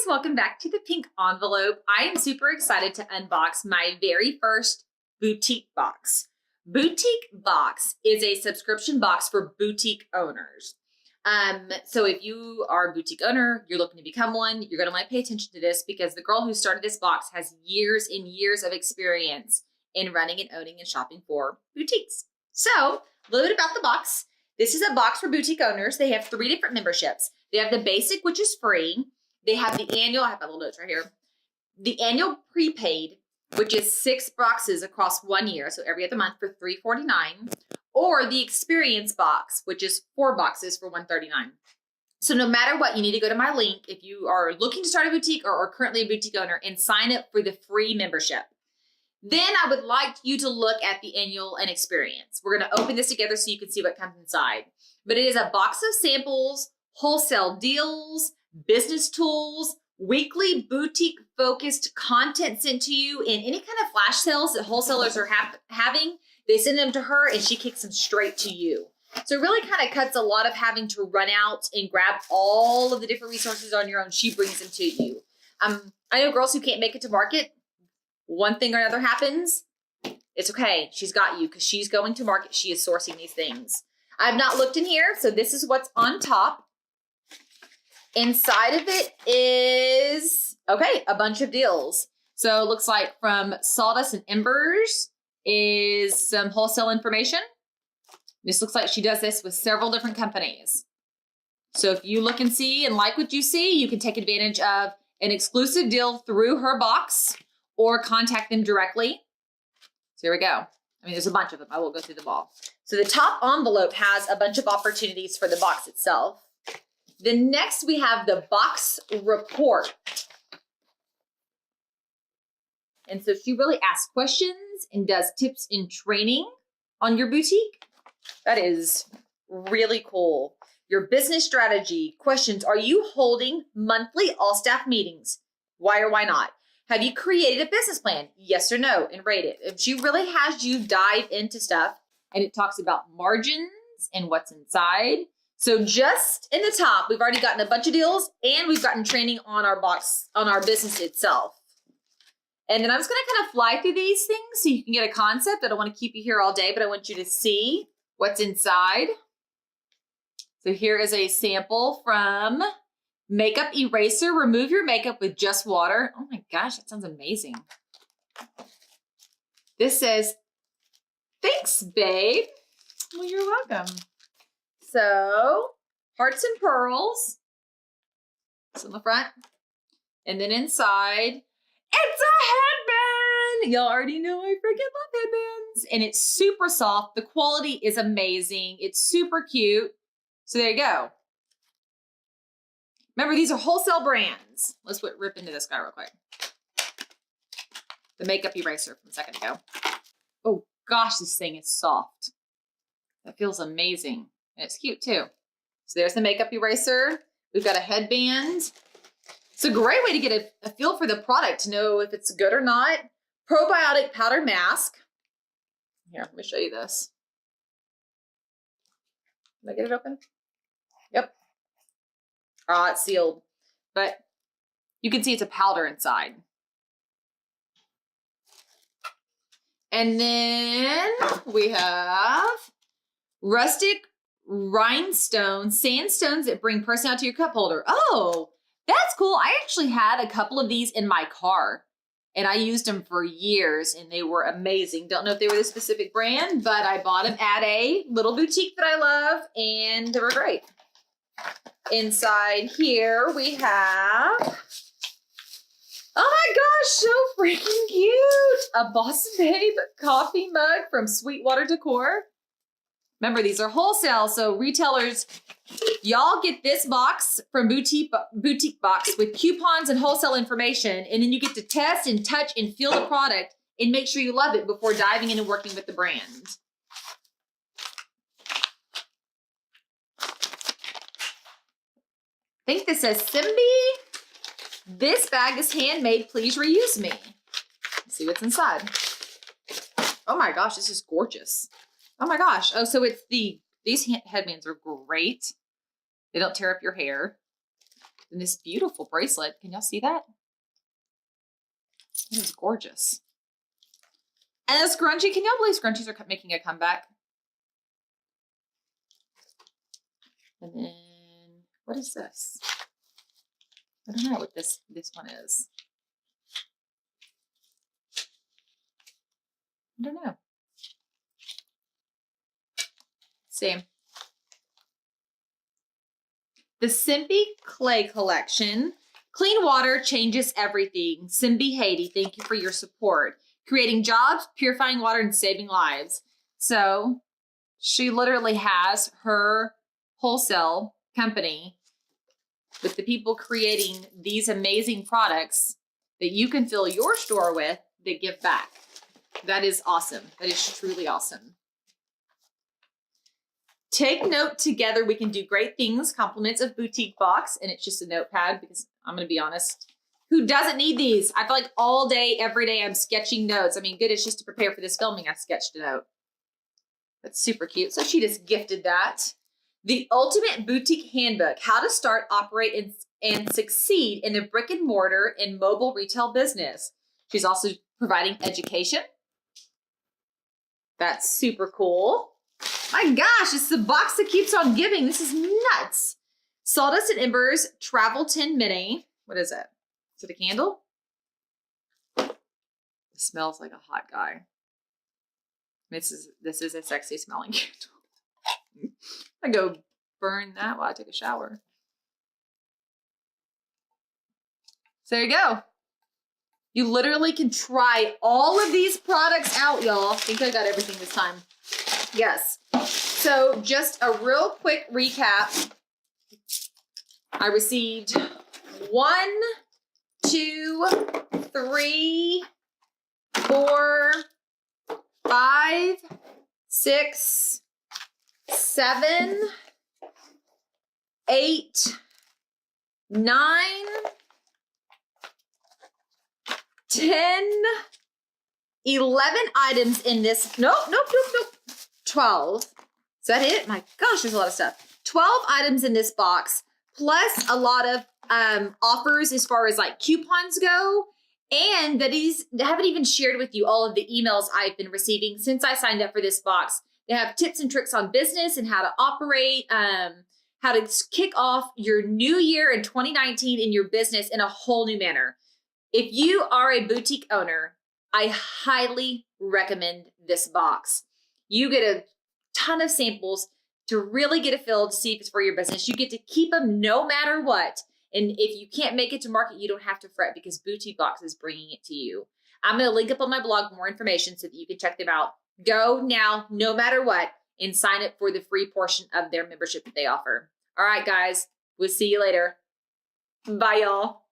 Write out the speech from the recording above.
welcome back to the pink envelope. I am super excited to unbox my very first boutique box. Boutique box is a subscription box for boutique owners. So if you are a boutique owner, you're looking to become one, you're going to want to pay attention to this because the girl who started this box has years and years of experience in running and owning and shopping for boutiques. So a little bit about the box. This is a box for boutique owners. They have 3 different memberships. They have the basic, which is free. They have the annual, I have my little notes right here. The annual prepaid, which is 6 boxes across 1 year, so every other month for $349, or the experience box, which is 4 boxes for $139. So no matter what, you need to go to my link if you are looking to start a boutique or are currently a boutique owner and sign up for the free membership. Then I would like you to look at the annual and experience. We're going to open this together so you can see what comes inside. But it is a box of samples, wholesale deals, business tools, weekly boutique focused content sent to you in any kind of flash sales that wholesalers are having. They send them to her and she kicks them straight to you. So it really kind of cuts a lot of having to run out and grab all of the different resources on your own. She brings them to you. I know girls who can't make it to market. One thing or another happens. It's okay. She's got you because she's going to market. She is sourcing these things. I've not looked in here, so this is what's on top. Inside of it is, a bunch of deals. So it looks like from Sawdust and Embers is some wholesale information. This looks like she does this with several different companies. So if you look and see and like what you see, you can take advantage of an exclusive deal through her box or contact them directly. So here we go. I mean, there's a bunch of them. I will go through them all. So the top envelope has a bunch of opportunities for the box itself. Then next we have the box report. And so she really asks questions and does tips and training on your boutique. That is really cool. Your business strategy questions. Are you holding monthly all staff meetings? Why or why not? Have you created a business plan? Yes or no, and rate it. If she really has you dive into stuff and it talks about margins and what's inside. So just in the top, we've already gotten a bunch of deals and we've gotten training on our box, on our business itself. And then I'm just going to kind of fly through these things so you can get a concept. I don't want to keep you here all day, but I want you to see what's inside. So here is a sample from Makeup Eraser. Remove your makeup with just water. Oh my gosh, that sounds amazing. This says, thanks, babe. Well, you're welcome. So, hearts and pearls. It's on the front. And then inside, it's a headband. Y'all already know I freaking love headbands. And it's super soft. The quality is amazing. It's super cute. So there you go. Remember, these are wholesale brands. Let's rip into this guy real quick. The Makeup Eraser from a second ago. Oh gosh, this thing is soft. That feels amazing. And it's cute too. So there's the Makeup Eraser. We've got a headband. It's a great way to get a feel for the product to know if it's good or not. Probiotic powder mask. Here, let me show you this. Can I get it open? Yep. It's sealed, but you can see it's a powder inside. And then we have rustic rhinestone sandstones that bring personality to your cup holder. Oh, that's cool. I actually had a couple of these in my car and I used them for years and they were amazing. Don't know if they were the specific brand, but I bought them at a little boutique that I love and they were great. Inside here we have, oh my gosh, so freaking cute. A Boss Babe coffee mug from Sweetwater Decor. Remember, these are wholesale, so retailers, y'all get this box from Boutique Box with coupons and wholesale information, and then you get to test and touch and feel the product and make sure you love it before diving in and working with the brand. I think this says, Simbi, this bag is handmade, please reuse me. Let's see what's inside. Oh my gosh, this is gorgeous. Oh my gosh. Oh, so it's these headbands are great. They don't tear up your hair. And this beautiful bracelet. Can y'all see that? It is gorgeous. And a scrunchie. Can y'all believe scrunchies are making a comeback? And then, what is this? I don't know what this one is. I don't know. See. The Simbi Clay Collection. Clean water changes everything. Simbi Haiti, thank you for your support. Creating jobs, purifying water, and saving lives. So she literally has her wholesale company with the people creating these amazing products that you can fill your store with that give back. That is awesome. That is truly awesome. Take note together. We can do great things. Compliments of Boutique Box. And it's just a notepad because I'm going to be honest. Who doesn't need these? I feel like all day, every day, I'm sketching notes. I mean, goodness, just to prepare for this filming, I sketched a note. That's super cute. So she just gifted that. The Ultimate Boutique Handbook. How to start, operate, and succeed in the brick and mortar and mobile retail business. She's also providing education. That's super cool. My gosh, it's the box that keeps on giving. This is nuts. Sawdust and Embers Travel Tin Mini. What is it? Is it a candle? It smells like a hot guy. This is a sexy smelling candle. I go burn that while I take a shower. So there you go. You literally can try all of these products out, y'all. I think I got everything this time. Yes. So just a real quick recap. I received 1, 2, 3, 4, 5, 6, 7, 8, 9, 10, 11 items in this. Nope. 12. Is that it? My gosh, there's a lot of stuff. 12 items in this box, plus a lot of offers as far as like coupons go. And that I haven't even shared with you all of the emails I've been receiving since I signed up for this box. They have tips and tricks on business and how to operate, how to kick off your new year in 2019 in your business in a whole new manner. If you are a boutique owner, I highly recommend this box. You get a ton of samples to really get a feel to see if it's for your business. You get to keep them no matter what. And if you can't make it to market, you don't have to fret because Boutique Box is bringing it to you. I'm going to link up on my blog more information so that you can check them out. Go now, no matter what, and sign up for the free portion of their membership that they offer. All right, guys, we'll see you later. Bye, y'all.